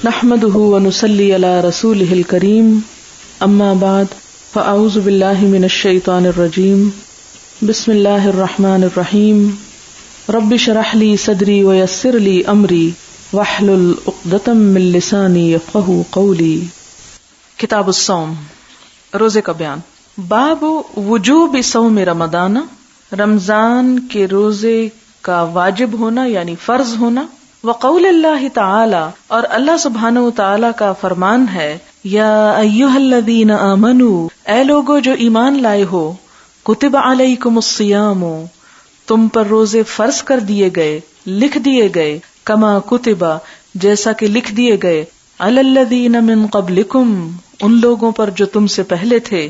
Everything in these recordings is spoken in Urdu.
نحمده ونصلي على رسوله الكريم اما بعد فاعوذ بالله من الشيطان الرجيم بسم الله الرحمن الرحيم رب اشرح لي صدري ويسر لي امري واحلل عقدة من لساني يفقهوا قولي۔ کتاب الصوم، روزے کا بیان۔ باب وجوب صوم رمضان، رمضان کے روزے کا واجب ہونا یعنی فرض ہونا۔ وقول اللہ تعالی، اور اللہ سبحانہ وتعالی کا فرمان ہے، یا ایھا الذین آمنوا، اے لوگو جو ایمان لائے ہو، کتب علیکم الصیام، تم پر روزے فرض کر دیے گئے، لکھ دیے گئے، کما کتبا، جیسا کہ لکھ دیے گئے، علی الذین من قبلکم، ان لوگوں پر جو تم سے پہلے تھے،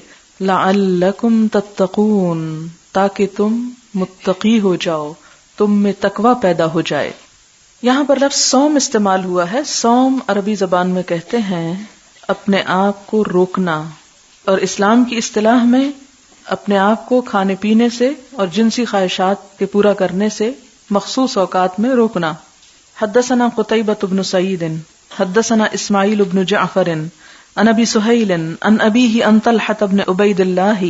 لعلکم تتقون، تاکہ تم متقی ہو جاؤ، تم میں تقوی پیدا ہو جائے۔ یہاں پر لفظ صوم استعمال ہوا ہے۔ صوم عربی زبان میں کہتے ہیں اپنے آپ کو روکنا، اور اسلام کی اصطلاح میں اپنے آپ کو کھانے پینے سے اور جنسی خواہشات کے پورا کرنے سے مخصوص اوقات میں روکنا۔ حدثنا قتیبۃ بن سعید حدثنا اسماعیل بن جعفر عن ابی سہیل عن ابیہ عن طلحۃ بن عبید اللہ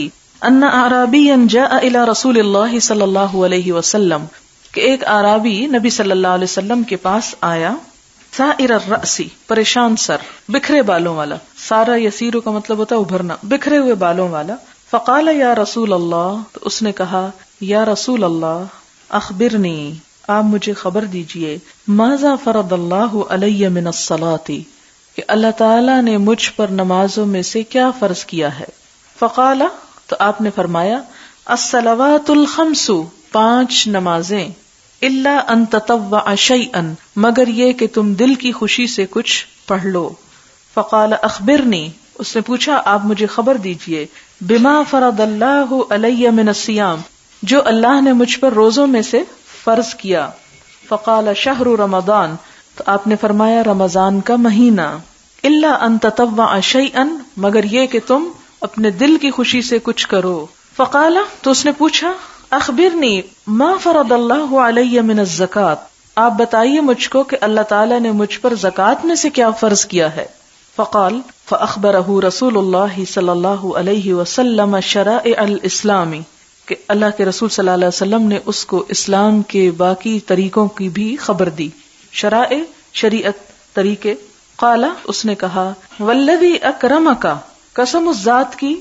ان اعرابیا جاء الى رسول اللہ صلی اللہ علیہ وسلم، کہ ایک اعرابی نبی صلی اللہ علیہ وسلم کے پاس آیا، سائر الرأس، پریشان سر، بکھرے بالوں والا، سارا یسیرو کا مطلب ہوتا ہے ابھرنا، بکھرے ہوئے بالوں والا۔ فقال یا رسول اللہ، تو اس نے کہا یا رسول اللہ، اخبرنی، آپ مجھے خبر دیجئے، ماذا فرض اللہ علی من الصلاۃ، کہ اللہ تعالیٰ نے مجھ پر نمازوں میں سے کیا فرض کیا ہے۔ فقال، تو آپ نے فرمایا، الصلوات الخمس، 5 نمازیں، الا ان تطوع شیئا، مگر یہ کہ تم دل کی خوشی سے کچھ پڑھ لو۔ فقال اخبرنی، اس نے پوچھا آپ مجھے خبر دیجئے، بما فرض اللہ علی من الصیام، جو اللہ نے مجھ پر روزوں میں سے فرض کیا۔ فقال شہر رمضان، تو آپ نے فرمایا رمضان کا مہینہ، الا ان تطوع شیئا، مگر یہ کہ تم اپنے دل کی خوشی سے کچھ کرو۔ فقال، تو اس نے پوچھا اخبرنی ما فرض اللہ علی من الزکاۃ، آپ بتائیے مجھ کو کہ اللہ تعالیٰ نے مجھ پر زکوٰۃ میں سے کیا فرض کیا ہے۔ فقال، فاخبرہ رسول اللہ صلی اللہ علیہ وسلم شرائع الاسلام، کہ اللہ کے رسول صلی اللہ علیہ وسلم نے اس کو اسلام کے باقی طریقوں کی بھی خبر دی۔ شرائع، شریعت، طریقے۔ قال، اس نے کہا، والذی اکرمک، قسم اس ذات کی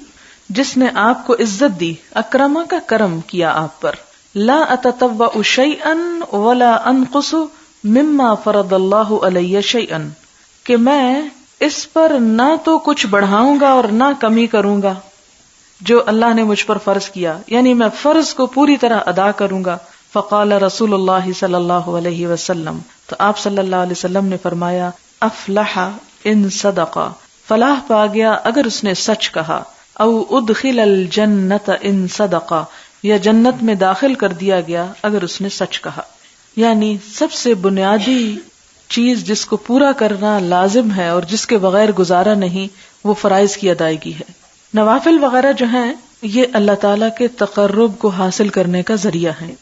جس نے آپ کو عزت دی، اکرمہ کا کرم کیا آپ پر، لا اتطوع شیئا ولا انقص مما فرض اللہ علی شیئا، کہ میں اس پر نہ تو کچھ بڑھاؤں گا اور نہ کمی کروں گا جو اللہ نے مجھ پر فرض کیا، یعنی میں فرض کو پوری طرح ادا کروں گا۔ فقال رسول اللہ صلی اللہ علیہ وسلم، تو آپ صلی اللہ علیہ وسلم نے فرمایا، افلح ان صدق، فلاح پا گیا اگر اس نے سچ کہا، او ادخل الجنت ان صدق، یا جنت میں داخل کر دیا گیا اگر اس نے سچ کہا۔ یعنی سب سے بنیادی چیز جس کو پورا کرنا لازم ہے اور جس کے بغیر گزارا نہیں، وہ فرائض کی ادائیگی ہے۔ نوافل وغیرہ جو ہیں یہ اللہ تعالیٰ کے تقرب کو حاصل کرنے کا ذریعہ ہے،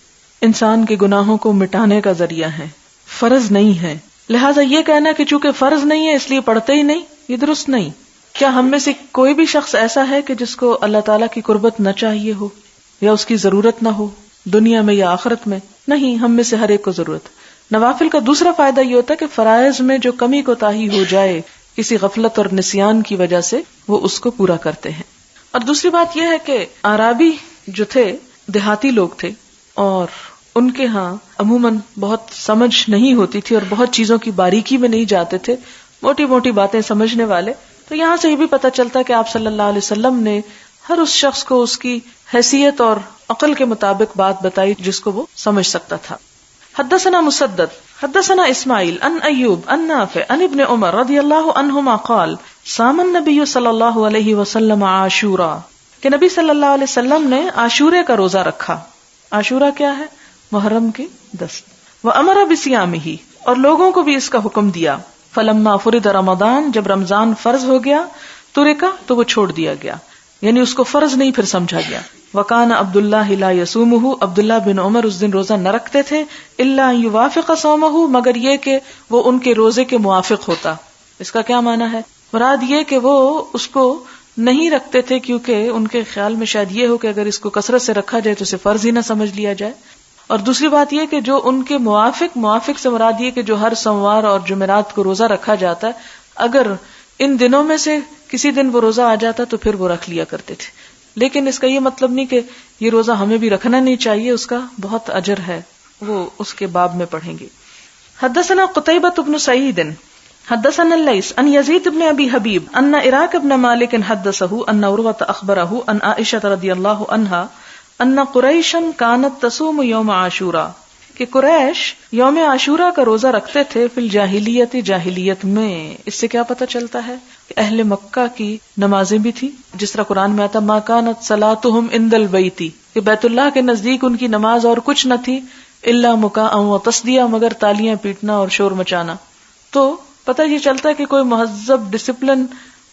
انسان کے گناہوں کو مٹانے کا ذریعہ ہے، فرض نہیں ہے۔ لہٰذا یہ کہنا کہ چونکہ فرض نہیں ہے اس لیے پڑھتے ہی نہیں، یہ درست نہیں۔ کیا ہم میں سے کوئی بھی شخص ایسا ہے کہ جس کو اللہ تعالیٰ کی قربت نہ چاہیے ہو یا اس کی ضرورت نہ ہو، دنیا میں یا آخرت میں؟ نہیں، ہم میں سے ہر ایک کو ضرورت۔ نوافل کا دوسرا فائدہ یہ ہوتا ہے کہ فرائض میں جو کمی کوتاہی ہو جائے کسی غفلت اور نسیان کی وجہ سے، وہ اس کو پورا کرتے ہیں۔ اور دوسری بات یہ ہے کہ اعرابی جو تھے دیہاتی لوگ تھے، اور ان کے ہاں عموماً بہت سمجھ نہیں ہوتی تھی اور بہت چیزوں کی باریکی میں نہیں جاتے تھے، موٹی موٹی باتیں سمجھنے والے۔ تو یہاں سے یہ بھی پتہ چلتا ہے کہ آپ صلی اللہ علیہ وسلم نے ہر اس شخص کو اس کی حیثیت اور عقل کے مطابق بات بتائی جس کو وہ سمجھ سکتا تھا۔ حدثنا مسدد حدثنا اسماعیل عن ایوب عن نافع عن ابن عمر رضی اللہ عنہما قال صام النبی صلی اللہ علیہ وسلم عاشورا، کہ نبی صلی اللہ علیہ وسلم نے عاشورے کا روزہ رکھا۔ عاشورہ کیا ہے؟ محرم کی 10۔ وامر بصیامہ، اور لوگوں کو بھی اس کا حکم دیا۔ فلما فرض رمضان، جب رمضان فرض ہو گیا، ترکا، تو وہ چھوڑ دیا گیا، یعنی اس کو فرض نہیں پھر سمجھا گیا۔ وکان عبداللہ لا یصومہ، عبداللہ بن عمر اس دن روزہ نہ رکھتے تھے، الا ان یوافق صومہ، مگر یہ کہ وہ ان کے روزے کے موافق ہوتا، اس کا کیا معنی ہے؟ مراد یہ کہ وہ اس کو نہیں رکھتے تھے کیونکہ ان کے خیال میں شاید یہ ہو کہ اگر اس کو کثرت سے رکھا جائے تو اسے فرض ہی نہ سمجھ لیا جائے. اور دوسری بات یہ کہ جو ان کے موافق سے مراد یہ کہ جو ہر سوموار اور جمعرات کو روزہ رکھا جاتا ہے، اگر ان دنوں میں سے کسی دن وہ روزہ آ جاتا تو پھر وہ رکھ لیا کرتے تھے. لیکن اس کا یہ مطلب نہیں کہ یہ روزہ ہمیں بھی رکھنا نہیں چاہیے، اس کا بہت اجر ہے، وہ اس کے باب میں پڑھیں گے. حدثنا قتيبة بن سعيد حدثنا الليث عن يزيد بن ابي حبيب ان عراق بن مالك حدثه ان عروة اخبره ان عائشة رضي الله عنها ان قريشا كانت تصوم يوم عاشوراء، کہ قریش یوم عاشورہ کا روزہ رکھتے تھے فی الجاہلیت، جاہلیت میں. اس سے کیا پتہ چلتا ہے کہ اہل مکہ کی نمازیں بھی تھی، جس طرح قرآن میں آتا ما كانت صلاتهم عند البیت، کہ بیت اللہ کے نزدیک ان کی نماز اور کچھ نہ تھی الا مکاء و تصدیہ، مگر تالیاں پیٹنا اور شور مچانا. تو پتہ یہ چلتا ہے کہ کوئی مہذب، ڈسپلن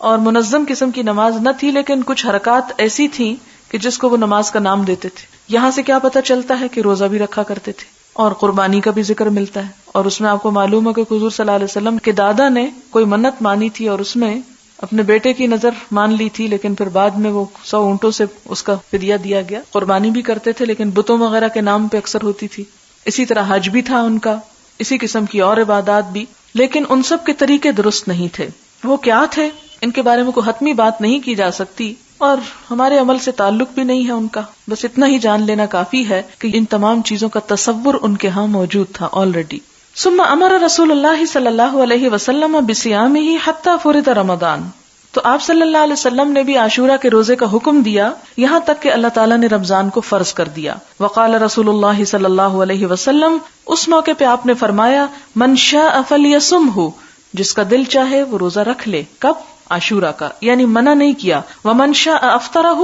اور منظم قسم کی نماز نہ تھی، لیکن کچھ حرکات ایسی تھیں کہ جس کو وہ نماز کا نام دیتے تھے. یہاں سے کیا پتہ چلتا ہے کہ روزہ بھی رکھا کرتے تھے اور قربانی کا بھی ذکر ملتا ہے. اور اس میں آپ کو معلوم ہے کہ حضور صلی اللہ علیہ وسلم کے دادا نے کوئی منت مانی تھی اور اس میں اپنے بیٹے کی نظر مان لی تھی، لیکن پھر بعد میں وہ 100 اونٹوں سے اس کا فدیہ دیا گیا. قربانی بھی کرتے تھے لیکن بتوں وغیرہ کے نام پہ اکثر ہوتی تھی. اسی طرح حج بھی تھا ان کا، اسی قسم کی اور عبادات بھی، لیکن ان سب کے طریقے درست نہیں تھے. وہ کیا تھے ان کے بارے میں کوئی حتمی بات نہیں کی جا سکتی اور ہمارے عمل سے تعلق بھی نہیں ہے ان کا. بس اتنا ہی جان لینا کافی ہے کہ ان تمام چیزوں کا تصور ان کے ہاں موجود تھا آلریڈی. ثم امر رسول اللہ صلی اللہ علیہ وسلم بصیامہ حتی فرض رمضان، تو آپ صلی اللہ علیہ وسلم نے بھی عاشورہ کے روزے کا حکم دیا یہاں تک کہ اللہ تعالیٰ نے رمضان کو فرض کر دیا. وقال رسول اللہ صلی اللہ علیہ وسلم، اس موقع پہ آپ نے فرمایا من شاء فلیصمہ، جس کا دل چاہے وہ روزہ رکھ لے. کب؟ عاشورہ کا، یعنی منع نہیں کیا. ومن شاء افطرہ،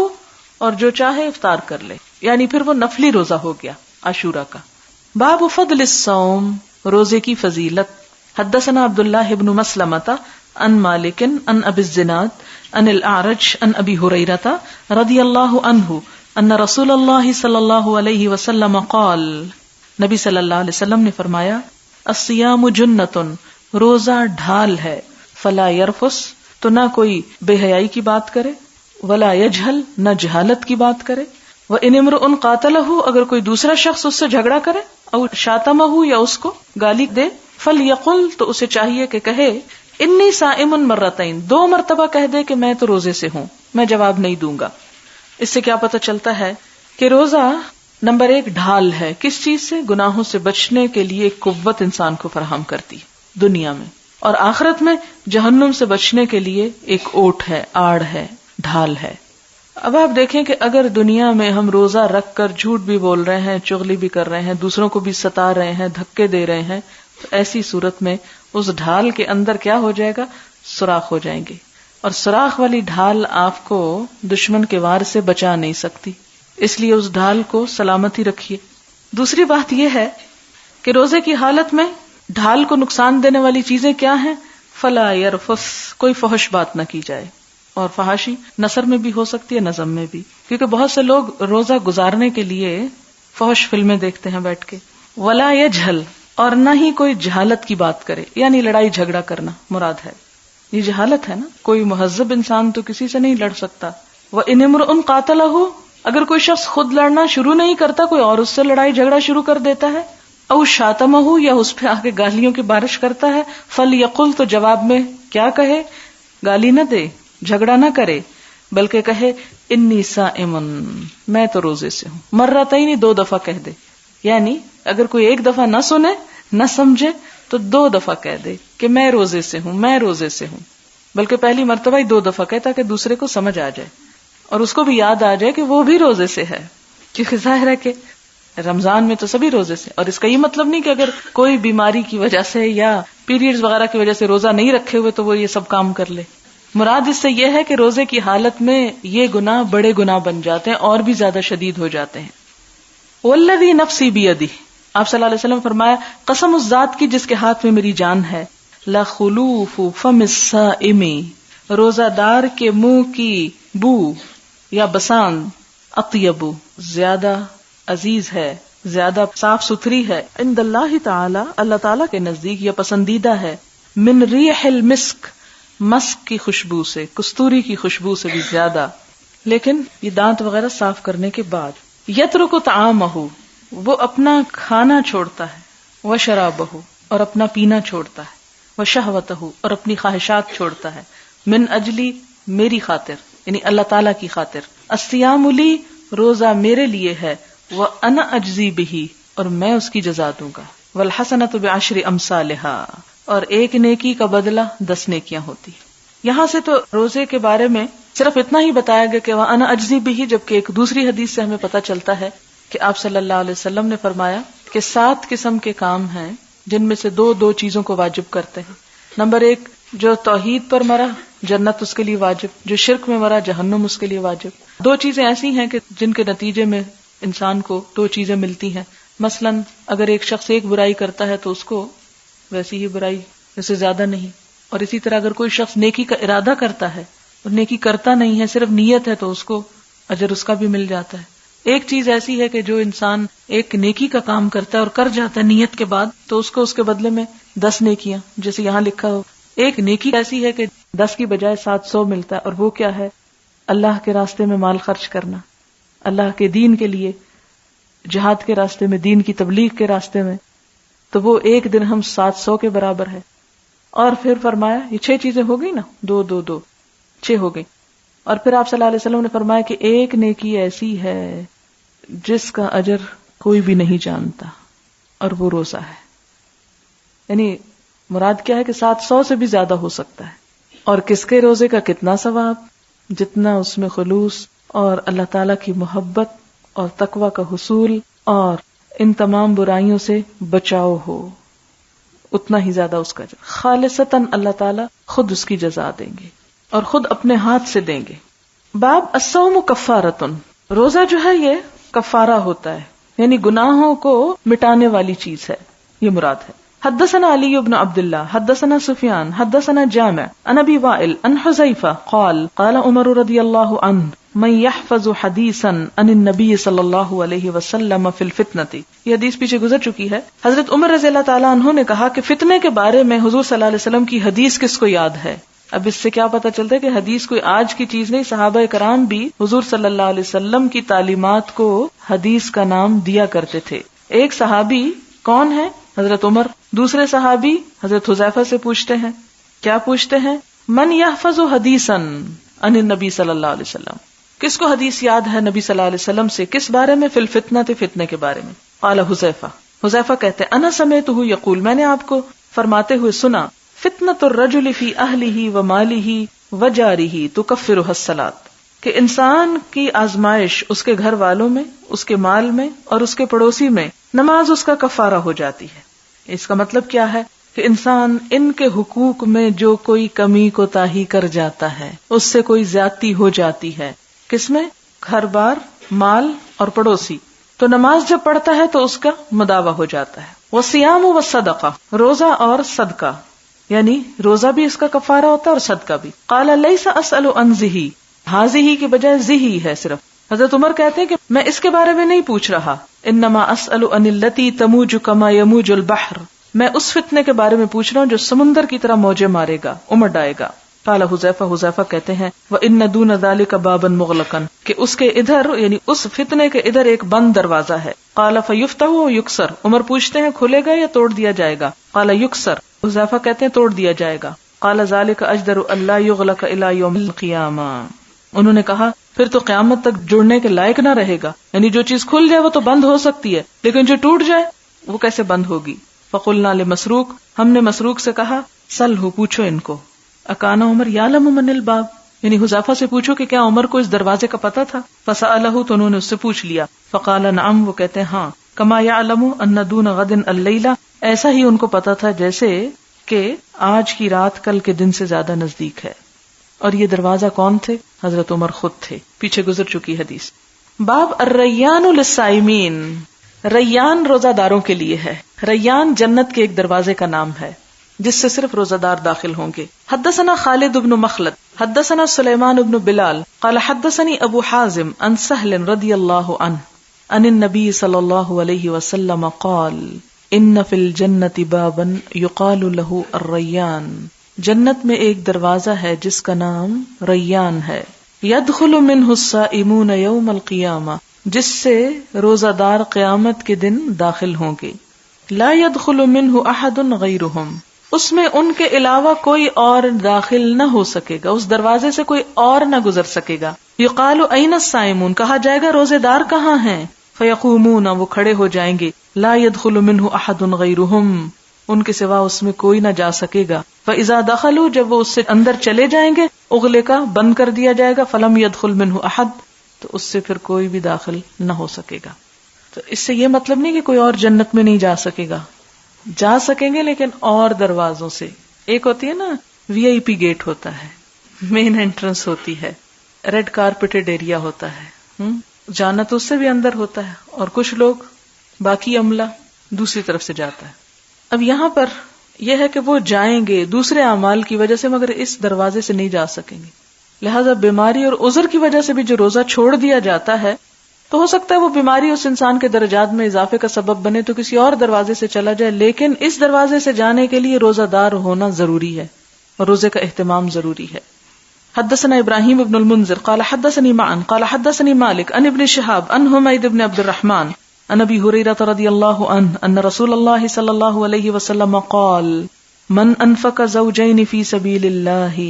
اور جو چاہے افطار کر لے، یعنی پھر وہ نفلی روزہ ہو گیا عاشورہ کا. باب فضل الصوم، روزے کی فضیلت. حدثنا عبداللہ ابن مسلمۃ عن مالک عن ابی الزناد عن الاعرج عن ابی ہریرہ رضی اللہ عنہ ان رسول اللہ صلی اللہ علیہ وسلم قال، نبی صلی اللہ علیہ وسلم نے فرمایا الصیام جنۃ، روزہ ڈھال ہے. فلا یرفس، تو نہ کوئی بے حیائی کی بات کرے، ولا یجہل، نہ جہالت کی بات کرے. وان امرؤ قاتلہ، اگر کوئی دوسرا شخص اس سے جھگڑا کرے، او شاتمہ، یا اس کو گالی دے، فلیقل، تو اسے چاہیے کہ کہے انی صائم مرتین، 2 مرتبہ کہہ دے کہ میں تو روزے سے ہوں، میں جواب نہیں دوں گا. اس سے کیا پتہ چلتا ہے کہ روزہ نمبر 1 ڈھال ہے. کس چیز سے؟ گناہوں سے بچنے کے لیے ایک قوت انسان کو فراہم کرتی دنیا میں، اور آخرت میں جہنم سے بچنے کے لیے ایک اوٹ ہے، آڑ ہے، ڈھال ہے. اب آپ دیکھیں کہ اگر دنیا میں ہم روزہ رکھ کر جھوٹ بھی بول رہے ہیں، چغلی بھی کر رہے ہیں، دوسروں کو بھی ستا رہے ہیں، دھکے دے رہے ہیں، تو ایسی صورت میں اس ڈھال کے اندر کیا ہو جائے گا؟ سوراخ ہو جائیں گے. اور سوراخ والی ڈھال آپ کو دشمن کے وار سے بچا نہیں سکتی، اس لیے اس ڈھال کو سلامتی رکھیے. دوسری بات یہ ہے کہ روزے کی حالت میں ڈھال کو نقصان دینے والی چیزیں کیا ہیں؟ فلا یرفس، کوئی فحش بات نہ کی جائے. اور فحاشی نثر میں بھی ہو سکتی ہے، نظم میں بھی، کیونکہ بہت سے لوگ روزہ گزارنے کے لیے فحش فلمیں دیکھتے ہیں بیٹھ کے. ولا یجہل، اور نہ ہی کوئی جہالت کی بات کرے، یعنی لڑائی جھگڑا کرنا مراد ہے. یہ جہالت ہے نا، کوئی مہذب انسان تو کسی سے نہیں لڑ سکتا. وَإِنِ امْرُؤٌ قَاتَلَهُ، اگر کوئی شخص خود لڑنا شروع نہیں کرتا، کوئی اور اس سے لڑائی جھگڑا شروع کر دیتا ہے، او شاتمہ، یا اس پہ آگے گالیوں کی بارش کرتا ہے، فلیقل، تو جواب میں کیا کہے؟ گالی نہ دے، جھگڑا نہ کرے، بلکہ کہے انی صائم، میں تو روزے سے ہوں. مرتین، 2 دفعہ کہہ دے. یعنی اگر کوئی 1 دفعہ نہ سنے، نہ سمجھے، تو 2 دفعہ کہہ دے کہ میں روزے سے ہوں، میں روزے سے ہوں. بلکہ پہلی مرتبہ ہی 2 دفعہ کہے تاکہ دوسرے کو سمجھ آ جائے اور اس کو بھی یاد آ جائے کہ وہ بھی روزے سے ہے. کیونکہ ظاہر ہے کہ رمضان میں تو سبھی روزے سے. اور اس کا یہ مطلب نہیں کہ اگر کوئی بیماری کی وجہ سے یا پیریڈز وغیرہ کی وجہ سے روزہ نہیں رکھے ہوئے تو وہ یہ سب کام کر لے. مراد اس سے یہ ہے کہ روزے کی حالت میں یہ گناہ بڑے گناہ بن جاتے ہیں اور بھی زیادہ شدید ہو جاتے ہیں. والذی نفسی بیدہ، آپ صلی اللہ علیہ وسلم فرمایا قسم اس ذات کی جس کے ہاتھ میں میری جان ہے، لخلوف فم الصائم، روزہ دار کے منہ کی بو یا بسان، اطیب، زیادہ عزیز ہے، زیادہ صاف ستھری ہے، عند اللہ تعالی، اللہ تعالی کے نزدیک یہ پسندیدہ ہے، من ریح المسک، مسک کی خوشبو سے، کستوری کی خوشبو سے بھی زیادہ. لیکن یہ دانت وغیرہ صاف کرنے کے بعد. یترک طعامہ، وہ اپنا کھانا چھوڑتا ہے، وشرابہ، اور اپنا پینا چھوڑتا ہے، وشہوتہ، اور اپنی خواہشات چھوڑتا ہے، من اجلی، میری خاطر، یعنی اللہ تعالی کی خاطر. الصیام لی، روزہ میرے لیے ہے، وانا اجزی بہ، اور میں اس کی جزا دوں گا. والحسنۃ بعشر امثالھا، اور ایک نیکی کا بدلہ 10 نیکیاں ہوتی. یہاں سے تو روزے کے بارے میں صرف اتنا ہی بتایا گیا کہ وانا اجزی بہ، جبکہ ایک دوسری حدیث سے ہمیں پتہ چلتا ہے کہ آپ صلی اللہ علیہ وسلم نے فرمایا کہ 7 قسم کے کام ہیں جن میں سے 2 چیزوں کو واجب کرتے ہیں. نمبر 1، جو توحید پر مرا جنت اس کے لیے واجب، جو شرک میں مرا جہنم اس کے لیے واجب. 2 چیزیں ایسی ہیں کہ جن کے نتیجے میں انسان کو 2 چیزیں ملتی ہیں. مثلا اگر ایک شخص ایک برائی کرتا ہے تو اس کو ویسی ہی برائی، اس سے زیادہ نہیں. اور اسی طرح اگر کوئی شخص نیکی کا ارادہ کرتا ہے اور نیکی کرتا نہیں ہے، صرف نیت ہے، تو اس کو اجر اس کا بھی مل جاتا ہے. ایک چیز ایسی ہے کہ جو انسان ایک نیکی کا کام کرتا ہے اور کر جاتا ہے نیت کے بعد، تو اس کو اس کے بدلے میں 10 نیکیاں، جیسے یہاں لکھا ہو. ایک نیکی ایسی ہے کہ 10 کی بجائے 700 ملتا ہے، اور وہ کیا ہے؟ اللہ کے راستے میں مال خرچ کرنا، اللہ کے دین کے لیے، جہاد کے راستے میں، دین کی تبلیغ کے راستے میں. تو وہ ایک درہم 700 کے برابر ہے. اور پھر فرمایا یہ 6 چیزیں ہو گئی نا، 2 2 2 6 ہو گئی. اور پھر آپ صلی اللہ علیہ وسلم نے فرمایا کہ ایک نیکی ایسی ہے جس کا اجر کوئی بھی نہیں جانتا، اور وہ روزہ ہے. یعنی مراد کیا ہے کہ 700 سے بھی زیادہ ہو سکتا ہے. اور کس کے روزے کا کتنا ثواب؟ جتنا اس میں خلوص اور اللہ تعالی کی محبت اور تقوی کا حصول اور ان تمام برائیوں سے بچاؤ ہو، اتنا ہی زیادہ اس کا خالصتاً اللہ تعالیٰ خود اس کی جزا دیں گے اور خود اپنے ہاتھ سے دیں گے. باب الصوم کفارۃ، روزہ جو ہے یہ کفارہ ہوتا ہے، یعنی گناہوں کو مٹانے والی چیز ہے، یہ مراد ہے. حدثنا علی بن عبد اللہ حدثنا سفیان حدثنا جامع عن ابی وائل عن حذیفہ قال قال عمر رضی اللہ عنہ من يحفظ حدیثا عن النبی صلی اللہ علیہ وسلم فی الفتنة. یہ حدیث پیچھے گزر چکی ہے. حضرت عمر رضی اللہ تعالیٰ عنہ نے کہا کہ فتنے کے بارے میں حضور صلی اللہ علیہ وسلم کی حدیث کس کو یاد ہے. اب اس سے کیا پتہ چلتا ہے کہ حدیث کوئی آج کی چیز نہیں، صحابہ کرام بھی حضور صلی اللہ علیہ وسلم کی تعلیمات کو حدیث کا نام دیا کرتے تھے. ایک صحابی کون ہے؟ حضرت عمر. دوسرے صحابی حضرت حذیفہ سے پوچھتے ہیں، کیا پوچھتے ہیں؟ من یحفظ حدیثا عن النبی صلی اللہ علیہ وسلم، کس کو حدیث یاد ہے نبی صلی اللہ علیہ وسلم سے، کس بارے میں؟ فی الفتنہ، فتنے کے بارے میں. قال حذیفہ، حذیفہ کہتے انا سمعتہ یقول، میں نے آپ کو فرماتے ہوئے سنا، فتنۃ الرجل فی اہلہ و مالہ و جارہ تکفرہ الصلاۃ، کہ انسان کی آزمائش اس کے گھر والوں میں، اس کے مال میں اور اس کے پڑوسی میں، نماز اس کا کفارہ ہو جاتی ہے. اس کا مطلب کیا ہے کہ انسان ان کے حقوق میں جو کوئی کمی کوتاہی کر جاتا ہے، اس سے کوئی زیادتی ہو جاتی ہے، کس میں؟ گھر بار، مال اور پڑوسی، تو نماز جب پڑھتا ہے تو اس کا مداوع ہو جاتا ہے. والصیام والصدقہ، روزہ اور صدقہ، یعنی روزہ بھی اس کا کفارہ ہوتا ہے اور صدقہ بھی. قال لیس اسأل عن ذہ، ہاذہ کی بجائے ذہ ہے صرف. حضرت عمر کہتے ہیں کہ میں اس کے بارے میں نہیں پوچھ رہا، انما اسأل عن التی تموج کما یموج البحر، میں اس فتنے کے بارے میں پوچھ رہا ہوں جو سمندر کی طرح موجیں مارے گا، امڑ آئے گا. قال حذیفہ، حذیفہ کہتے ہیں وَإِنَّ دُونَ ذَلِكَ بَابًا مُغْلَقًا، کہ اس کے ادھر، یعنی اس فتنے کے ادھر ایک بند دروازہ ہے. قال فَيُفْتَحُ وَيُكْسَرُ، عمر پوچھتے ہیں کھلے گا یا توڑ دیا جائے گا؟ قال يُكْسَرُ، حذیفہ کہتے ہیں توڑ دیا جائے گا. قال ذَلِكَ أَجْدَرُ أَلَّا يُغْلَقَ إِلَى يَوْمِ الْقِيَامَةِ، انہوں نے کہا پھر تو قیامت تک جڑنے کے لائق نہ رہے گا، یعنی جو چیز کھل جائے وہ تو بند ہو سکتی ہے، لیکن جو ٹوٹ جائے وہ کیسے بند ہوگی؟ فقلنا لمسروق، ہم نے مسروق سے کہا سلہ، پوچھو ان کو، اکانا عمر یعلم من الباب، یعنی حذیفہ سے پوچھو کہ کیا عمر کو اس دروازے کا پتہ تھا؟ فسألہ، تو انہوں نے اس سے پوچھ لیا. فقال نعم، وہ کہتے ہیں ہاں. کما یعلم ان دون غد اللیلہ، ایسا ہی ان کو پتا تھا جیسے کہ آج کی رات کل کے دن سے زیادہ نزدیک ہے. اور یہ دروازہ کون تھے؟ حضرت عمر خود تھے، پیچھے گزر چکی حدیث. باب الریان للصائمین، ریان روزہ داروں کے لیے ہے. ریان جنت کے ایک دروازے کا نام ہے جس سے صرف روزہ دار داخل ہوں گے. حدثنا خالد بن مخلد حدثنا سلیمان بن بلال قال حدثني ابو حازم عن سهل رضی اللہ عنہ عن النبی صلی اللہ علیہ وسلم قال ان فی الجنة بابا يقال له الریان جنت میں ایک دروازہ ہے جس کا نام ریان ہے، یدخل منہ الصائمون یوم القیامہ، جس سے روزہ دار قیامت کے دن داخل ہوں گے، لا يدخل منہ احد غیرہم، اس میں ان کے علاوہ کوئی اور داخل نہ ہو سکے گا، اس دروازے سے کوئی اور نہ گزر سکے گا۔ یقال این الصائمون، کہا جائے گا روزے دار کہاں ہیں؟ فیقومون، وہ کھڑے ہو جائیں گے، لا يدخل منہ احد غیرہم، ان کے سوا اس میں کوئی نہ جا سکے گا۔ فاذا دخلوا، جب وہ اس سے اندر چلے جائیں گے، اغلقا، بند کر دیا جائے گا، فلم يدخل منہ احد، تو اس سے پھر کوئی بھی داخل نہ ہو سکے گا۔ تو اس سے یہ مطلب نہیں کہ کوئی اور جنت میں نہیں جا سکے گا، جا سکیں گے لیکن اور دروازوں سے۔ ایک ہوتی ہے نا وی آئی پی گیٹ ہوتا ہے، مین انٹرنس ہوتی ہے، ریڈ کارپیٹڈ ایریا ہوتا ہے، جانا تو اس سے بھی اندر ہوتا ہے، اور کچھ لوگ باقی عملہ دوسری طرف سے جاتا ہے۔ اب یہاں پر یہ ہے کہ وہ جائیں گے دوسرے اعمال کی وجہ سے، مگر اس دروازے سے نہیں جا سکیں گے۔ لہذا بیماری اور عذر کی وجہ سے بھی جو روزہ چھوڑ دیا جاتا ہے، تو ہو سکتا ہے وہ بیماری اس انسان کے درجات میں اضافے کا سبب بنے تو کسی اور دروازے سے چلا جائے، لیکن اس دروازے سے جانے کے لیے روزہ دار ہونا ضروری ہے اور روزے کا اہتمام ضروری ہے۔ حدثنا ابراہیم ابن المنذر قال حدثني معن قال حدثني مالك عن ابن شهاب عن حمید بن عبد الرحمن عن ابی ہریرہ رضی اللہ عنہ ان رسول اللہ صلی اللہ علیہ وسلم قال من انفق زوجین فی سبیل اللہ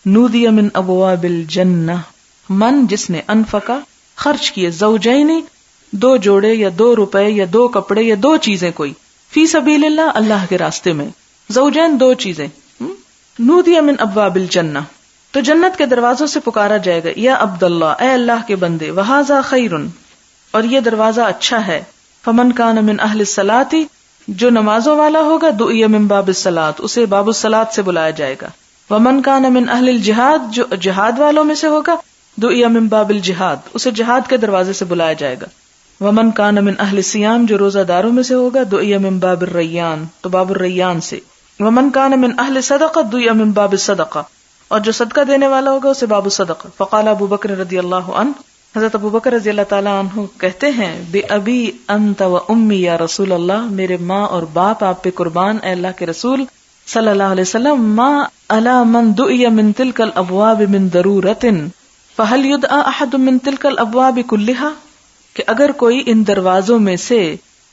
نودی من ابواب الجنہ، من جس نے انفقا خرچ کیے، زوجین دو جوڑے یا 2 روپے یا 2 کپڑے یا 2 چیزیں کوئی، فی سبیل اللہ اللہ کے راستے میں، زوجین 2 چیزیں، نودی من ابواب الجنہ، تو جنت کے دروازوں سے پکارا جائے گا، یا عبداللہ، اے اللہ کے بندے، وہذا خیر، اور یہ دروازہ اچھا ہے، فمن کان من اہل الصلاۃ، جو نمازوں والا ہوگا، دعی من باب الصلاۃ، اسے باب الصلاۃ سے بلایا جائے گا، ومن کان من اہل الجہاد، جو جہاد والوں میں سے ہوگا، دعی من باب الجہاد، اسے جہاد کے دروازے سے بلایا جائے گا، ومن کان من اہل الصیام، جو روزہ داروں میں سے ہوگا، دعی من باب الریان، تو باب الریان سے، ومن کان من اہل صدقہ، دعی من باب الصدقہ، اور جو صدقہ دینے والا ہوگا اسے باب الصدقہ۔ فقال ابو بکر رضی اللہ عنہ، حضرت ابو بکر رضی اللہ تعالیٰ عنہ کہتے ہیں، بے ابی انت و امی یا رسول اللہ، میرے ماں اور باپ آپ پہ قربان، اے اللہ کے رسول صلی اللہ علیہ وسلم، ما الا من دعی من تلک الابواب من ضرورت فہل یدعى احد من تلک الابواب کلہا، کہ اگر کوئی ان دروازوں میں سے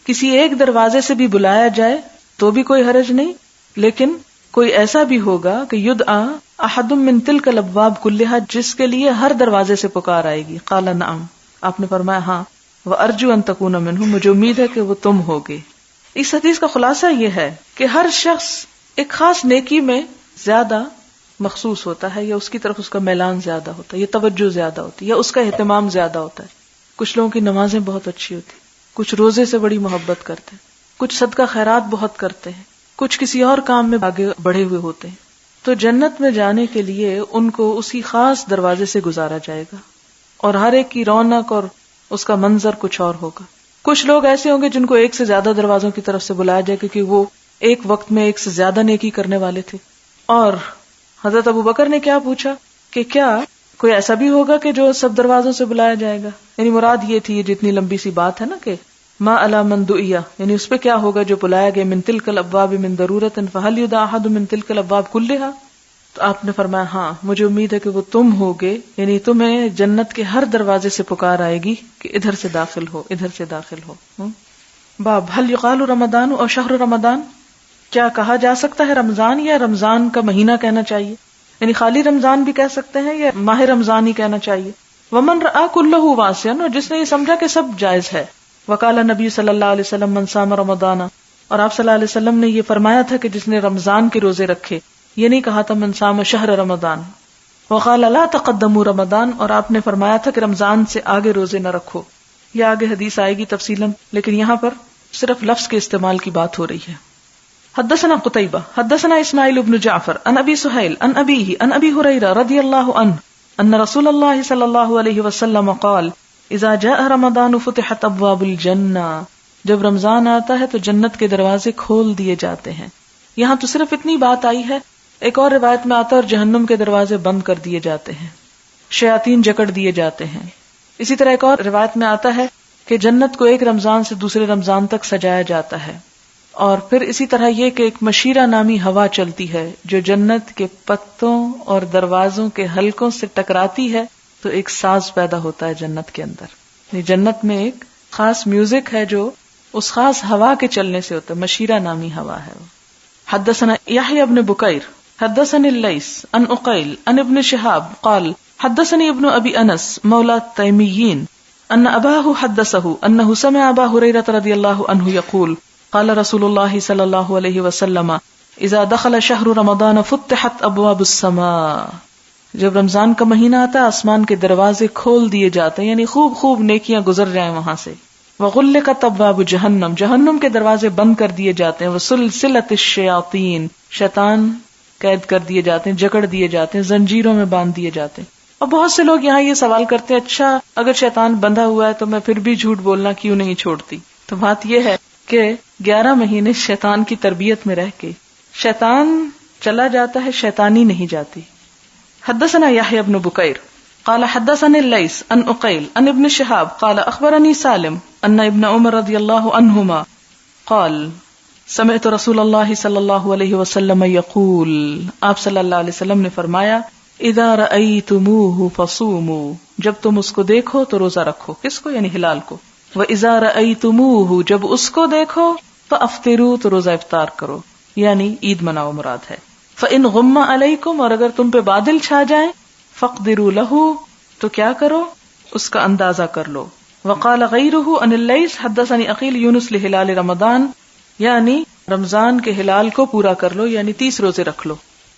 کسی ایک دروازے سے بھی بلایا جائے تو بھی کوئی حرج نہیں، لیکن کوئی ایسا بھی ہوگا کہ یدعى احد من تلک الابواب کلہا، جس کے لیے ہر دروازے سے پکار آئے گی، قال نعم، آپ نے فرمایا ہاں، وارجو ان تکون منہ، مجھے امید ہے کہ وہ تم ہوگے۔ اس حدیث کا خلاصہ یہ ہے کہ ہر شخص ایک خاص نیکی میں زیادہ مخصوص ہوتا ہے، یا اس کی طرف اس کا میلان زیادہ ہوتا ہے، یا توجہ زیادہ ہوتی ہے، یا اس کا اہتمام زیادہ ہوتا ہے۔ کچھ لوگوں کی نمازیں بہت اچھی ہوتی، کچھ روزے سے بڑی محبت کرتے ہیں، کچھ صدقہ خیرات بہت کرتے ہیں، کچھ کسی اور کام میں آگے بڑھے ہوئے ہوتے ہیں۔ تو جنت میں جانے کے لیے ان کو اسی خاص دروازے سے گزارا جائے گا، اور ہر ایک کی رونق اور اس کا منظر کچھ اور ہوگا۔ کچھ لوگ ایسے ہوں گے جن کو ایک سے زیادہ دروازوں کی طرف سے بلایا جائے، کیونکہ وہ ایک وقت میں ایک سے زیادہ نیکی کرنے والے تھے۔ اور حضرت ابو بکر نے کیا پوچھا کہ کیا کوئی ایسا بھی ہوگا کہ جو سب دروازوں سے بلایا جائے گا؟ یعنی مراد یہ تھی، یہ جتنی لمبی سی بات ہے نا کہ ما الا من دعیا، یعنی اس پہ کیا ہوگا جو بلایا گیا، من تلک الابواب من ضرورت فہل یدعى احد من تلک الابواب کلہا، تو آپ نے فرمایا ہاں، مجھے امید ہے کہ وہ تم ہوگے، یعنی تمہیں جنت کے ہر دروازے سے پکار آئے گی کہ ادھر سے داخل ہو، ادھر سے داخل ہو۔ باب هل يقال رمضان اور شہر رمضان، کیا کہا جا سکتا ہے رمضان، یا رمضان کا مہینہ کہنا چاہیے؟ یعنی خالی رمضان بھی کہہ سکتے ہیں یا ماہ رمضان ہی کہنا چاہیے؟ ومن رأى كله واسعا، اور جس نے یہ سمجھا کہ سب جائز ہے۔ وقال نبی صلی اللہ علیہ وسلم من صام رمضان، اور آپ صلی اللہ علیہ وسلم نے یہ فرمایا تھا کہ جس نے رمضان کے روزے رکھے، یہ نہیں کہا تھا من صام شہر رمضان۔ وقال لا تقدموا رمضان، اور آپ نے فرمایا تھا کہ رمضان سے آگے روزے نہ رکھو۔ یہ آگے حدیث آئے گی تفصیلاً، لیکن یہاں پر صرف لفظ کے استعمال کی بات ہو رہی ہے۔ حدثنا قتيبة حدثنا اسماعیل بن جعفر عن ابی سہیل عن ابیہ عن ابی ہریرہ رضی اللہ عنہ ان رسول اللہ صلی اللہ علیہ وسلم قال اذا جاء رمضان فتحت ابواب الجنہ، جب رمضان آتا ہے تو جنت کے دروازے کھول دیے جاتے ہیں۔ یہاں تو صرف اتنی بات آئی ہے، ایک اور روایت میں آتا ہے اور جہنم کے دروازے بند کر دیے جاتے ہیں، شیاطین جکڑ دیے جاتے ہیں۔ اسی طرح ایک اور روایت میں آتا ہے کہ جنت کو ایک رمضان سے دوسرے رمضان تک سجایا جاتا ہے، اور پھر اسی طرح یہ کہ ایک مشیرہ نامی ہوا چلتی ہے جو جنت کے پتوں اور دروازوں کے حلقوں سے ٹکراتی ہے تو ایک ساز پیدا ہوتا ہے جنت کے اندر. جنت میں ایک خاص میوزک ہے جو اس خاص ہوا کے چلنے سے ہوتا ہے، مشیرہ نامی ہوا ہے. حدثنا یحیی ابن بکیر حدثني الليث عن عقيل عن ابن شهاب قال حدثني ابن ابي انس مولى التيميين ان اباه حدثه انه سمع ابا هريرة رضي الله عنه يقول قال رسول الله صلى الله عليه وسلم اذا دخل شهر رمضان فتحت ابواب السماء. جب رمضان کا مہینہ آتا ہے آسمان کے دروازے کھول دیے جاتے ہیں، یعنی خوب خوب نیکیاں گزر جائیں وہاں سے. وغلقت ابواب جہنم، جہنم کے دروازے بند کر دیے جاتے ہیں. وسلسلت الشیاطین، شیطان قید کر دیے جاتے ہیں، جکڑ دیے جاتے ہیں، زنجیروں میں باندھ دیے جاتے ہیں. اور بہت سے لوگ یہاں یہ سوال کرتے ہیں اچھا اگر شیطان بندھا ہوا ہے تو میں پھر بھی جھوٹ بولنا کیوں نہیں چھوڑتی؟ تو بات یہ ہے کہ 11 مہینے شیطان کی تربیت میں رہ کے شیطان چلا جاتا ہے، شیطانی نہیں جاتی. حدثنا یحیی بن بکیر قال حدثني الليث عن عقيل عن ابن شهاب قال اخبرني سالم ان ابن عمر رضی اللہ عنہما قال سمعت رسول اللہ صلی اللہ علیہ وسلم یقول، آپ صلی اللہ علیہ وسلم نے فرمایا اذا رأیتموہ فصوموا، جب تم اس کو دیکھو تو روزہ رکھو. کس کو؟ یعنی ہلال کو. وَإِذَا رَأَيْتُمُوهُ، جب اس کو دیکھو فَأَفْطِرُوا، تو روزہ افطار کرو، یعنی عید مناؤ مراد ہے. فَإِنْ غُمَّ عَلَيْكُمْ، اور اگر تم پہ بادل چھا جائیں فَاقْدِرُوا لَهُ، تو کیا کرو؟ اس کا اندازہ کر لو. وَقَالَ غَيْرُهُ عَنِ اللَّيْثِ حَدَّثَنِي أَخِي يُونُس لِهِلَالِ رمضان، یعنی رمضان کے ہلال کو پورا کر لو، یعنی 30 روزے رکھ لو.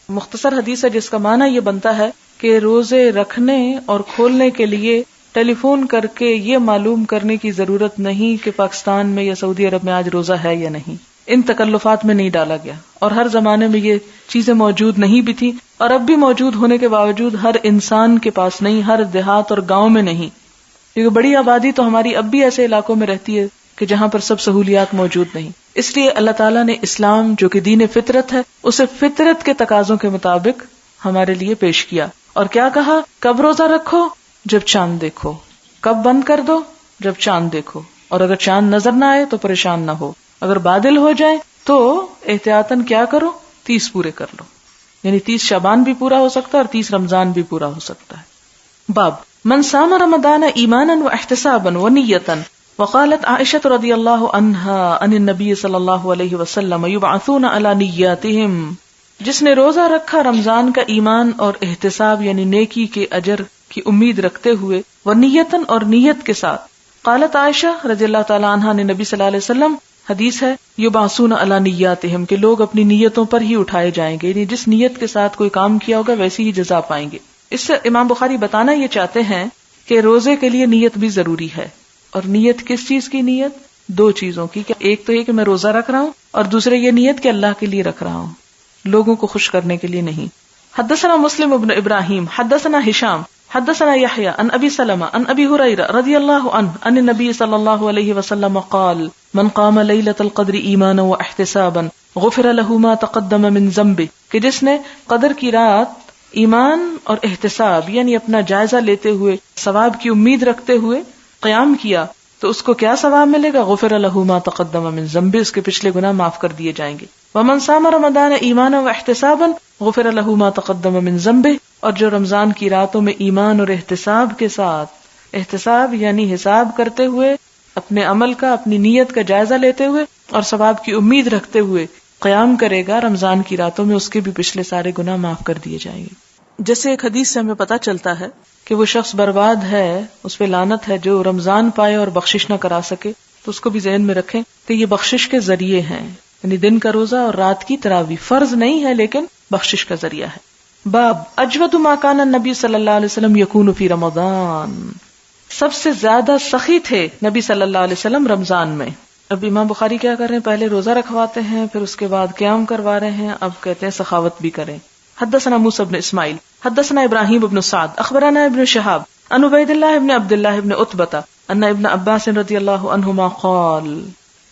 مختصر حدیث ہے جس کا معنی یہ بنتا ہے کہ روزے رکھنے اور کھولنے کے لیے ٹیلی فون کر کے یہ معلوم کرنے کی ضرورت نہیں کہ پاکستان میں یا سعودی عرب میں آج روزہ ہے یا نہیں. ان تکلفات میں نہیں ڈالا گیا، اور ہر زمانے میں یہ چیزیں موجود نہیں بھی تھی، اور اب بھی موجود ہونے کے باوجود ہر انسان کے پاس نہیں، ہر دیہات اور گاؤں میں نہیں. کیونکہ بڑی آبادی تو ہماری اب بھی ایسے علاقوں میں رہتی ہے کہ جہاں پر سب سہولیات موجود نہیں. اس لیے اللہ تعالیٰ نے اسلام جو کہ دین فطرت ہے اسے فطرت کے تقاضوں کے مطابق ہمارے لیے پیش کیا. اور کیا کہا؟ کب روزہ رکھو؟ جب چاند دیکھو. کب بند کر دو؟ جب چاند دیکھو. اور اگر چاند نظر نہ آئے تو پریشان نہ ہو. اگر بادل ہو جائے تو احتیاطاً کیا کرو؟ 30 پورے کر لو. یعنی 30 شعبان بھی پورا ہو سکتا ہے اور 30 رمضان بھی پورا ہو سکتا ہے. باب من صام رمضان ایمانا واحتسابا ونیتا. وقالت عائشة رضی اللہ عنہا عن النبی صلی اللہ علیہ وسلم یبعثون علی نیاتہم، جس نے روزہ رکھا رمضان کا ایمان اور احتساب یعنی نیکی کے اجر کی امید رکھتے ہوئے، ونیتن اور نیت کے ساتھ. قالت عائشہ رضی اللہ تعالی عنہا نے نبی صلی اللہ علیہ وسلم، حدیث ہے یبعثون علی نیاتہم، کہ لوگ اپنی نیتوں پر ہی اٹھائے جائیں گے، یعنی جس نیت کے ساتھ کوئی کام کیا ہوگا ویسی ہی جزا پائیں گے. اس سے امام بخاری بتانا یہ چاہتے ہیں کہ روزے کے لیے نیت بھی ضروری ہے. اور نیت کس چیز کی نیت؟ 2 چیزوں کی. ایک تو یہ کہ میں روزہ رکھ رہا ہوں، اور دوسرے یہ نیت کہ اللہ کے لیے رکھ رہا ہوں، لوگوں کو خوش کرنے کے لیے نہیں. حدثنا مسلم ابن ابراہیم حدثنا ہشام حدثنا یحییٰ عن ابی سلمہ عن ابی ہریرہ رضی اللہ عنہ عن النبی صلی اللہ علیہ وسلم قال من قام لیلۃ القدر ایمانا واحتسابا غفر له ما تقدم من ذنبہ، کہ جس نے قدر کی رات ایمان اور احتساب یعنی اپنا جائزہ لیتے ہوئے ثواب کی امید رکھتے ہوئے قیام کیا تو اس کو کیا ثواب ملے گا؟ غفر له ما تقدم من ذنبہ، اس کے پچھلے گناہ معاف کر دیے جائیں گے. ومن صام رمضان ایمانا واحتسابا غفر له ما تقدم من ذنبہ، اور جو رمضان کی راتوں میں ایمان اور احتساب کے ساتھ، احتساب یعنی حساب کرتے ہوئے، اپنے عمل کا اپنی نیت کا جائزہ لیتے ہوئے اور ثواب کی امید رکھتے ہوئے قیام کرے گا رمضان کی راتوں میں، اس کے بھی پچھلے سارے گناہ معاف کر دیے جائیں گے. جیسے ایک حدیث سے ہمیں پتہ چلتا ہے کہ وہ شخص برباد ہے، اس پہ لعنت ہے جو رمضان پائے اور بخشش نہ کرا سکے، تو اس کو بھی ذہن میں رکھیں کہ یہ بخشش کے ذریعے ہیں، یعنی دن کا روزہ اور رات کی تراویح فرض نہیں ہے لیکن بخشش کا ذریعہ ہے. باب اجود ما کان النبی صلی اللہ علیہ وسلم یکون فی رمضان، سب سے زیادہ سخی تھے نبی صلی اللہ علیہ وسلم رمضان میں. اب امام بخاری کیا کر رہے ہیں؟ پہلے روزہ رکھواتے ہیں، پھر اس کے بعد قیام کروا رہے ہیں، اب کہتے ہیں سخاوت بھی کریں. حدثنا موسیٰ بن اسماعیل حدثنا ابراہیم بن سعد اخبرنا ابن شہاب عن عبید اللہ بن عبد اللہ بن عتبہ ان ابن عباس رضی اللہ عنہما قال،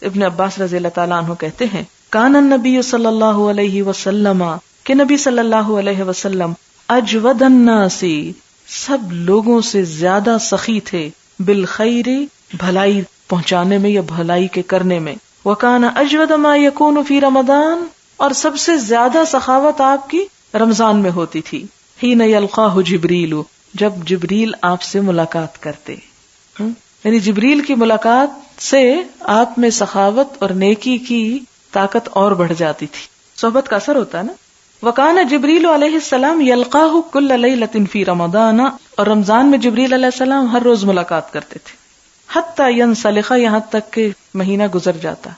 ابن عباس رضی اللہ تعالیٰ عنہ کہتے ہیں کان النبی صلی اللہ علیہ وسلم، کہ نبی صلی اللہ علیہ وسلم اجود الناس، سب لوگوں سے زیادہ سخی تھے، بالخیر، بھلائی پہنچانے میں یا بھلائی کے کرنے میں، وَكَانَ أَجْوَدَ مَا يَكُونُ فِي رَمَضَانَ، اور سب سے زیادہ سخاوت آپ کی رمضان میں ہوتی تھی. حِينَ يَلْقَاهُ جِبْرِيلُ، جب جبریل آپ سے ملاقات کرتے. یعنی جبریل کی ملاقات سے آپ میں سخاوت اور نیکی کی طاقت اور بڑھ جاتی تھی. صحبت کا اثر ہوتا ہے نا. وَكَانَ جِبْرِيلُ علیہ السلام يَلْقَاهُ كُلَّ لَيْلَةٍ فِي رَمَضَانَ، اور رمضان میں جبریل علیہ السلام ہر روز ملاقات کرتے تھے. حتی ینسلخ، یہاں تک کہ مہینہ گزر جاتا.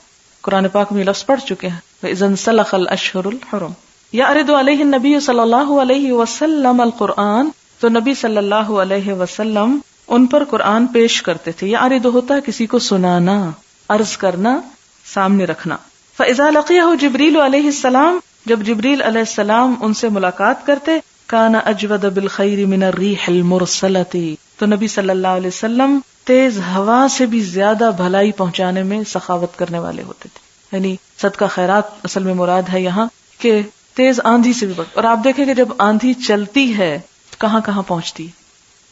قرآن پاک میں لفظ پڑھ چکے ہیں وَإِذَا انسَلَخَ الْأَشْهُرُ الْحُرُمُ. يَعْرِضُ عَلَيْهِ النَّبِيُّ صلی اللہ علیہ وسلم القرآن، تو نبی صلی اللہ علیہ وسلم ان پر قرآن پیش کرتے تھے. یعرض ہوتا ہے کسی کو سنانا، عرض کرنا، سامنے رکھنا. فَإِذَا لَقِيَهُ جِبْرِيلُ علیہ السلام، جب جبریل علیہ السلام ان سے ملاقات کرتے، كَانَ أَجْوَدَ بِالْخَيْرِ مِنَ الرِّيحِ الْمُرْسَلَةِ، تو نبی صلی اللہ علیہ وسلم تیز ہوا سے بھی زیادہ بھلائی پہنچانے میں سخاوت کرنے والے ہوتے تھے. یعنی صدقہ خیرات اصل میں مراد ہے یہاں کہ تیز آندھی سے بھی بڑھ. اور آپ دیکھیں کہ جب آندھی چلتی ہے کہاں کہاں پہنچتی ہے.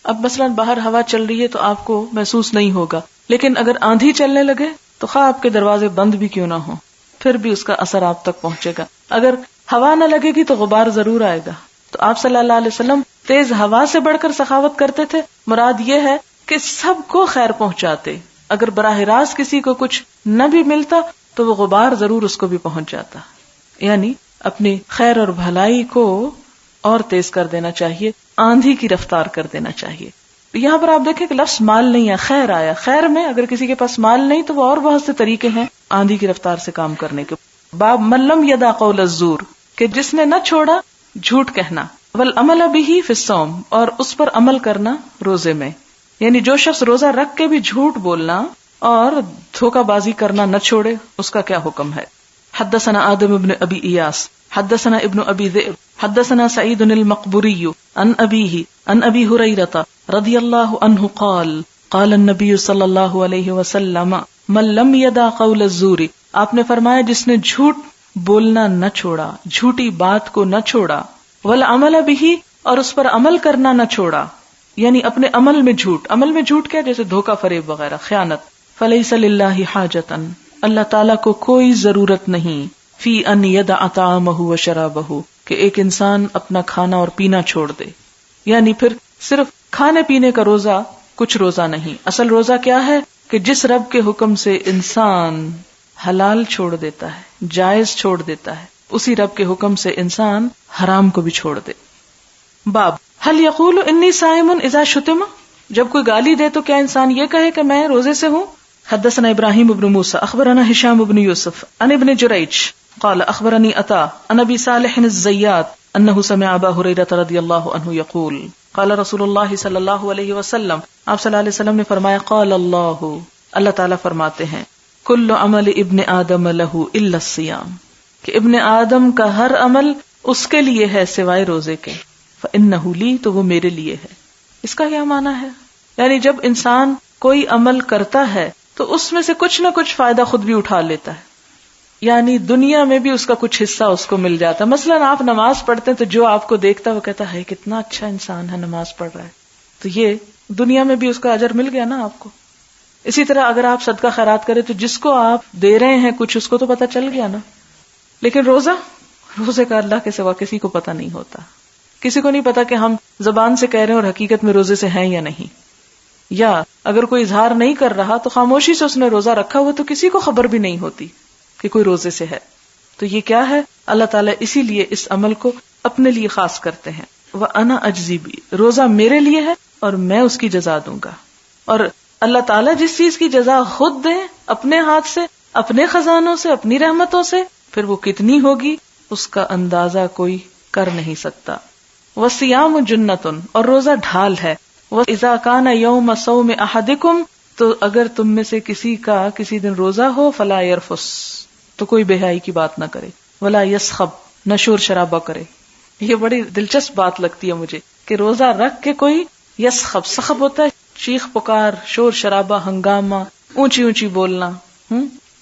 اب مثلا باہر ہوا چل رہی ہے تو آپ کو محسوس نہیں ہوگا، لیکن اگر آندھی چلنے لگے تو خواہ آپ کے دروازے بند بھی کیوں نہ ہوں پھر بھی اس کا اثر آپ تک پہنچے گا. اگر ہوا نہ لگے گی تو غبار ضرور آئے گا. تو آپ صلی اللہ علیہ وسلم تیز ہوا سے بڑھ کر سخاوت کرتے تھے. مراد یہ ہے کہ سب کو خیر پہنچاتے. اگر براہ راست کسی کو کچھ نہ بھی ملتا تو وہ غبار ضرور اس کو بھی پہنچ جاتا. یعنی اپنی خیر اور بھلائی کو اور تیز کر دینا چاہیے، آندھی کی رفتار کر دینا چاہیے. یہاں پر آپ دیکھیں کہ لفظ مال نہیں ہے، خیر آیا. خیر میں اگر کسی کے پاس مال نہیں تو وہ اور بہت سے طریقے ہیں آندھی کی رفتار سے کام کرنے کے. باب من لم یدع قول الزور، کہ جس نے نہ چھوڑا جھوٹ کہنا. والعمل بہ فی الصوم، اور اس پر عمل کرنا روزے میں. یعنی جو شخص روزہ رکھ کے بھی جھوٹ بولنا اور دھوکہ بازی کرنا نہ چھوڑے اس کا کیا حکم ہے. حدثنا آدم بن ابی ایاس حدثنا ابن ابی ذئب حدثنا سعید المقبری عن ابیہ عن ابی ہریرہ رضی اللہ عنہ قال قال النبی صلی اللہ علیہ وسلم من لم یدع قول الزور، آپ نے فرمایا جس نے جھوٹ بولنا نہ چھوڑا، جھوٹی بات کو نہ چھوڑا، والعمل بہ، اور اس پر عمل کرنا نہ چھوڑا. یعنی اپنے عمل میں جھوٹ. عمل میں جھوٹ کیا؟ جیسے دھوکہ فریب وغیرہ، خیانت. فلیس للہ حاجتا، اللہ تعالیٰ کو کوئی ضرورت نہیں، فی ان یدع طعامہ و شرابہ، کہ ایک انسان اپنا کھانا اور پینا چھوڑ دے. یعنی پھر صرف کھانے پینے کا روزہ کچھ روزہ نہیں. اصل روزہ کیا ہے کہ جس رب کے حکم سے انسان حلال چھوڑ دیتا ہے، جائز چھوڑ دیتا ہے، اسی رب کے حکم سے انسان حرام کو بھی چھوڑ دے. باب هل یقول انی صائم اذا شتم، جب کوئی گالی دے تو کیا انسان یہ کہے کہ میں روزے سے ہوں. حدثنا ابراہیم بن موسیٰ اخبرنا ہشام بن یوسف عن ابن جریج قال اخبرنی عطا عن ابی صالح الزیات انه سمع ابا ہریرہ رضی اللہ عنہ یقول قال رسول اللہ صلی اللہ علیہ وسلم، آپ صلی اللہ علیہ وسلم نے فرمایا قال اللہ تعالیٰ فرماتے ہیں کل عمل ابن آدم لہ الا الصیام، کہ ابن آدم کا ہر عمل اس کے لیے ہے سوائے روزے کے. فإنہ لی، تو وہ میرے لیے ہے. اس کا کیا معنی ہے؟ یعنی جب انسان کوئی عمل کرتا ہے تو اس میں سے کچھ نہ کچھ فائدہ خود بھی اٹھا لیتا ہے. یعنی دنیا میں بھی اس کا کچھ حصہ اس کو مل جاتا ہے. مثلا آپ نماز پڑھتے ہیں تو جو آپ کو دیکھتا ہے وہ کہتا ہے کتنا اچھا انسان ہے، نماز پڑھ رہا ہے، تو یہ دنیا میں بھی اس کا اجر مل گیا نا آپ کو. اسی طرح اگر آپ صدقہ خیرات کریں تو جس کو آپ دے رہے ہیں کچھ اس کو تو پتہ چل گیا نا. لیکن روزے کا اللہ کے سوا کسی کو پتہ نہیں ہوتا. کسی کو نہیں پتا کہ ہم زبان سے کہہ رہے ہیں اور حقیقت میں روزے سے ہیں یا نہیں. یا اگر کوئی اظہار نہیں کر رہا تو خاموشی سے اس نے روزہ رکھا ہوا تو کسی کو خبر بھی نہیں ہوتی کہ کوئی روزے سے ہے. تو یہ کیا ہے؟ اللہ تعالیٰ اسی لیے اس عمل کو اپنے لیے خاص کرتے ہیں. وَأَنَا أَجْزِي بِهِ، روزہ میرے لیے ہے اور میں اس کی جزا دوں گا. اور اللہ تعالیٰ جس چیز کی جزا خود دے اپنے ہاتھ سے، اپنے خزانوں سے، اپنی رحمتوں سے، پھر وہ کتنی ہوگی اس کا اندازہ کوئی کر نہیں سکتا. وَصِيَامُ جُنَّةٌ، اور روزہ ڈھال ہے. وَإِذَا كَانَ يَوْمَ صَوْمِ أَحَدِكُمْ، تو اگر تم میں سے کسی کا کسی دن روزہ ہو، فَلَا يَرْفُسْ، تو کوئی بے حیائی کی بات نہ کرے. وَلَا يَسْخَبْ، نہ شور شرابہ کرے. یہ بڑی دلچسپ بات لگتی ہے مجھے کہ روزہ رکھ کے کوئی یسخب، سخب ہوتا ہے چیخ پکار، شور شرابہ، ہنگامہ، اونچی اونچی بولنا.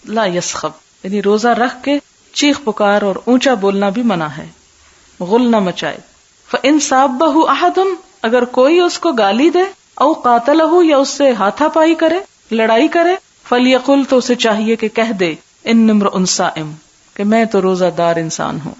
لا یسخب، یعنی روزہ رکھ کے چیخ پکار اور اونچا بولنا بھی منع ہے. غل نہ مچائے. فَإِن صَابَّهُ أَحَدٌ، اگر کوئی اس کو گالی دے، او قاتلہ، یا اس سے ہاتھا پائی کرے، لڑائی کرے، فَلْيَقُلْ، تو اسے چاہیے کہ کہہ دے، ان امرؤ صائم، کہ میں تو روزہ دار انسان ہوں.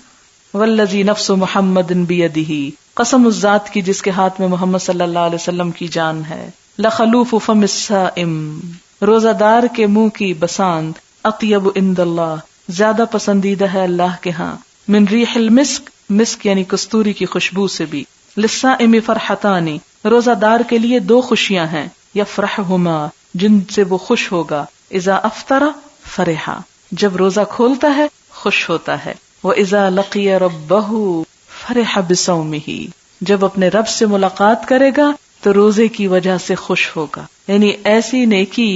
والذی نفس محمد بیدہ، قسم اس ذات کی جس کے ہاتھ میں محمد صلی اللہ علیہ وسلم کی جان ہے. لخلوف فم الصائم، روزہ دار کے منہ کی بساند اطیب عند اللہ، زیادہ پسندیدہ ہے اللہ کے ہاں، من ریح المسک، مسک یعنی کستوری کی خوشبو سے بھی. للصائم فرحتان، روزہ دار کے لیے دو خوشیاں ہیں، یفرحہما، جن سے وہ خوش ہوگا. اذا افطر فرحا، جب روزہ کھولتا ہے خوش ہوتا ہے. وَإِذَا لَقِيَ رَبَّهُ فَرِحَ بِصَوْمِهِ، جب اپنے رب سے ملاقات کرے گا تو روزے کی وجہ سے خوش ہوگا. یعنی ایسی نیکی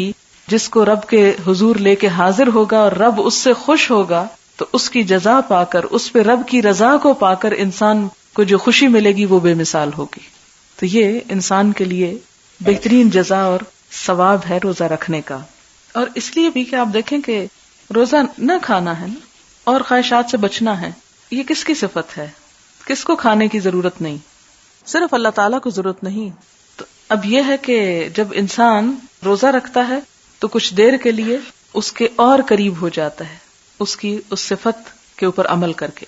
جس کو رب کے حضور لے کے حاضر ہوگا اور رب اس سے خوش ہوگا، تو اس کی جزا پا کر، اس پہ رب کی رضا کو پا کر انسان کو جو خوشی ملے گی وہ بے مثال ہوگی. تو یہ انسان کے لیے بہترین جزا اور ثواب ہے روزہ رکھنے کا. اور اس لیے بھی کہ آپ دیکھیں کہ روزہ نہ کھانا ہے نا، اور خواہشات سے بچنا ہے، یہ کس کی صفت ہے؟ کس کو کھانے کی ضرورت نہیں؟ صرف اللہ تعالیٰ کو ضرورت نہیں. تو اب یہ ہے کہ جب انسان روزہ رکھتا ہے تو کچھ دیر کے لیے اس کے اور قریب ہو جاتا ہے، اس کی اس صفت کے اوپر عمل کر کے.